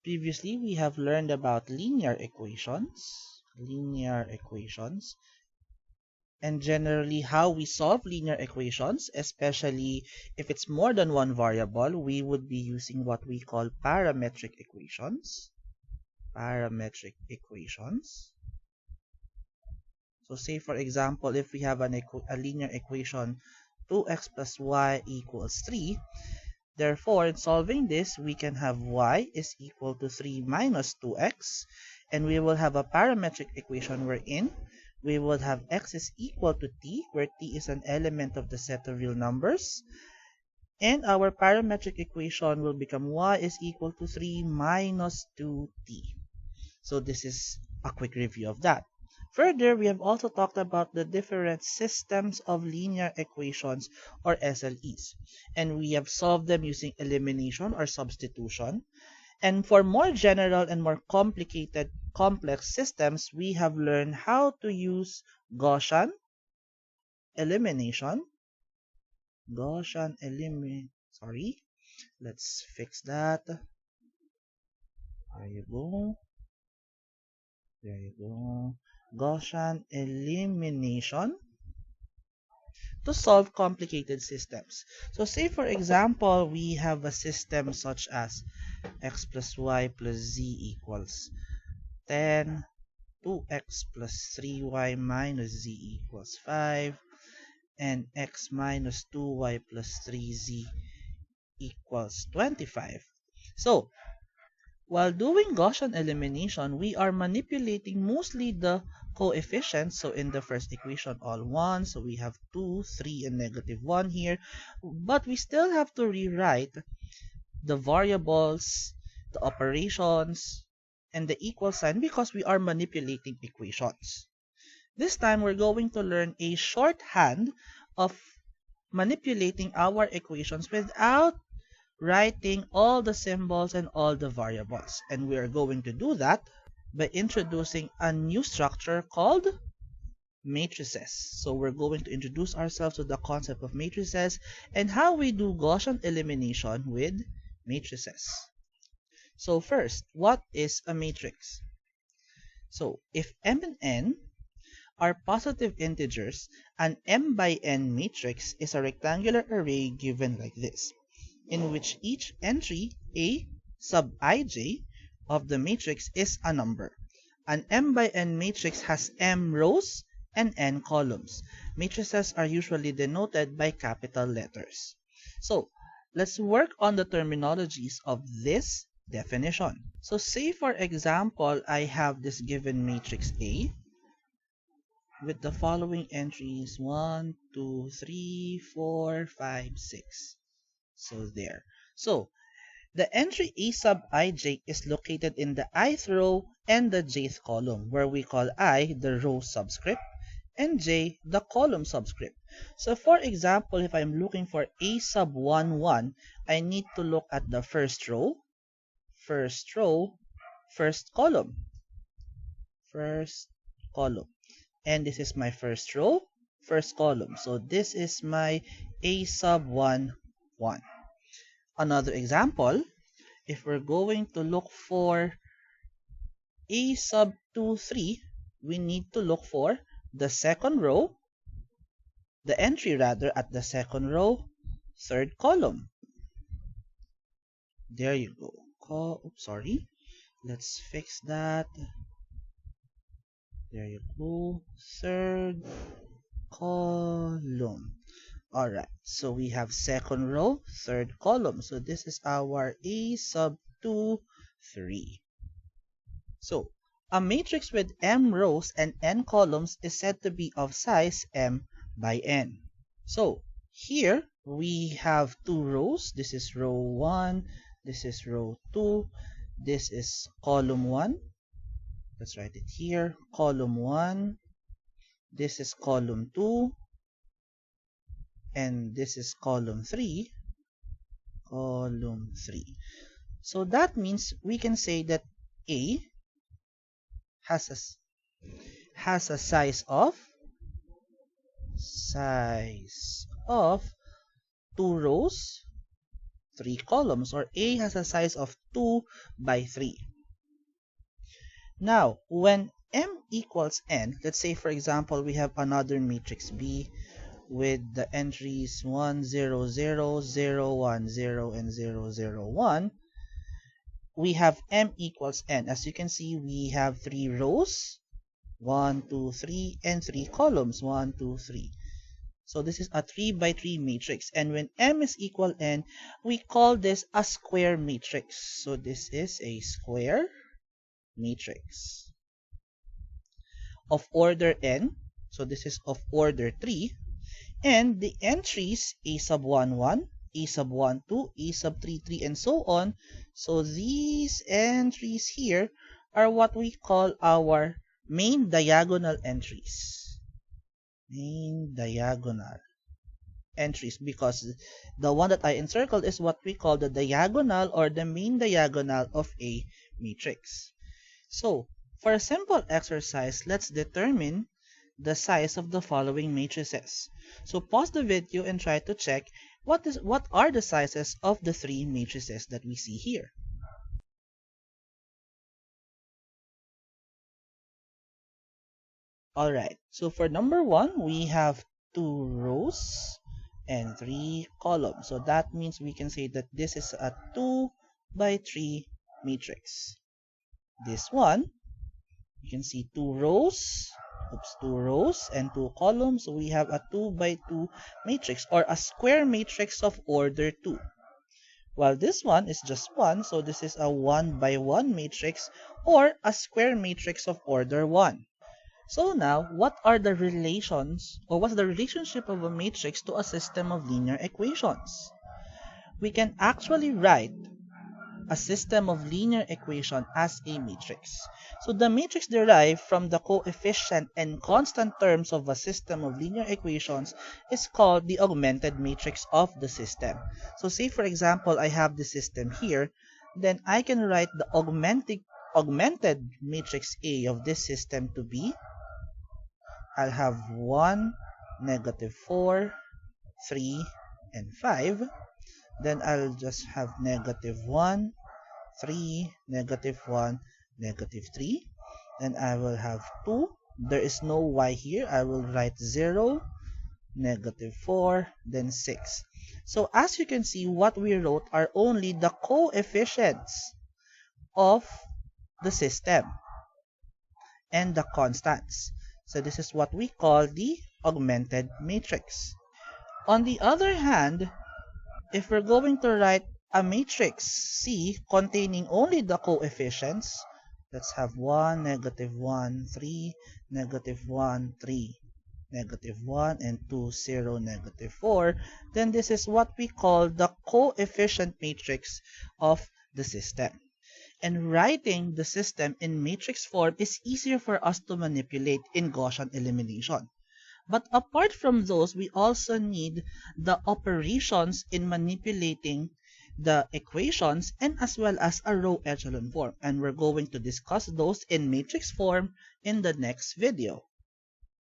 Previously, we have learned about linear equations, and generally how we solve linear equations, especially if it's more than one variable, we would be using what we call parametric equations. Parametric equations. So say for example, if we have a linear equation 2x plus y equals 3, therefore in solving this, we can have y is equal to 3 minus 2x, and we will have a parametric equation wherein we would have x is equal to t, where t is an element of the set of real numbers, and our parametric equation will become y is equal to 3 minus 2t. So this is a quick review of that. Further, we have also talked about the different systems of linear equations, or SLEs, and we have solved them using elimination or substitution. And for more general and more complex systems, we have learned how to use Gaussian elimination. Sorry, let's fix that. There you go. There you go. Gaussian elimination to solve complicated systems. So say for example, we have a system such as x plus y plus z equals 10, 2x plus 3y minus z equals 5, and x minus 2y plus 3z equals 25. So while doing Gaussian elimination, we are manipulating mostly the coefficients. So in the first equation, all 1. So we have 2, 3, and negative 1 here. But we still have to rewrite the variables, the operations, and the equal sign because we are manipulating equations. This time, we're going to learn a shorthand of manipulating our equations without writing all the symbols and all the variables. And we are going to do that by introducing a new structure called matrices. So we're going to introduce ourselves to the concept of matrices and how we do Gaussian elimination with matrices. So first, what is a matrix? So if m and n are positive integers, an m by n matrix is a rectangular array given like this, in which each entry A sub ij of the matrix is a number. An m by n matrix has m rows and n columns. Matrices are usually denoted by capital letters. So let's work on the terminologies of this definition. So say for example, I have this given matrix A with the following entries 1, 2, 3, 4, 5, 6. So there. So the entry A sub ij is located in the ith row and the jth column, where we call I the row subscript and j the column subscript. So for example, if I'm looking for A sub 1, 1, I need to look at the first row, first column, and this is my first row, first column. So this is my A sub 1, 1. Another example, if we're going to look for A sub 2, 3, we need to look for the second row, the entry rather at the second row, third column. There you go. Sorry. Let's fix that. There you go. Third column. Alright, so we have second row, third column. So this is our A sub 2, 3. So a matrix with m rows and n columns is said to be of size m by n. So here we have two rows. This is row 1, this is row 2, this is column 1. Let's write it here. Column 1, this is column 2, and this is column 3. So that means we can say that A has a size of 2 rows, 3 columns, or A has a size of 2 by 3. Now, when M equals n, let's say for example we have another matrix B with the entries 1, 0, 0, 0, 1, 0, and 0, 0, 1, we have M equals n. As you can see, we have 3 rows, 1, 2, 3, and 3 columns, 1, 2, 3. So this is a 3 by 3 matrix. And when M is equal n, we call this a square matrix. So this is a square matrix of order n. So this is of order 3. And the entries A sub 1, 1, A sub 1, 2, A sub 3, 3, and so on. So these entries here are what we call our main diagonal entries. Main diagonal entries, because the one that I encircled is what we call the diagonal or the main diagonal of a matrix. So, for a simple exercise, let's determine the size of the following matrices. So pause the video and try to check what are the sizes of the 3 matrices that we see here. Alright, so for number 1, we have 2 rows and 3 columns. So that means we can say that this is a 2 by 3 matrix. This one, you can see 2 rows and 2 columns. So we have a 2 by 2 matrix, or a square matrix of order 2. While this one is just 1, so this is a 1 by 1 matrix, or a square matrix of order 1. So now, what are the relations, or what's the relationship of a matrix to a system of linear equations? We can actually write a system of linear equation as a matrix. So the matrix derived from the coefficient and constant terms of a system of linear equations is called the augmented matrix of the system. So say for example, I have the system here, then I can write the augmented matrix A of this system to be, I'll have 1, negative 4, 3, and 5. Then I'll just have negative 1, 3, negative 1, negative 3. Then I will have 2. There is no y here. I will write 0, negative 4, then 6. So as you can see, what we wrote are only the coefficients of the system and the constants. So this is what we call the augmented matrix. On the other hand, if we're going to write a matrix C containing only the coefficients, let's have 1, negative 1, 3, negative 1, 3, negative 1, and 2, 0, negative 4, then this is what we call the coefficient matrix of the system. And writing the system in matrix form is easier for us to manipulate in Gaussian elimination. But apart from those, we also need the operations in manipulating the equations and as well as a row echelon form. And we're going to discuss those in matrix form in the next video.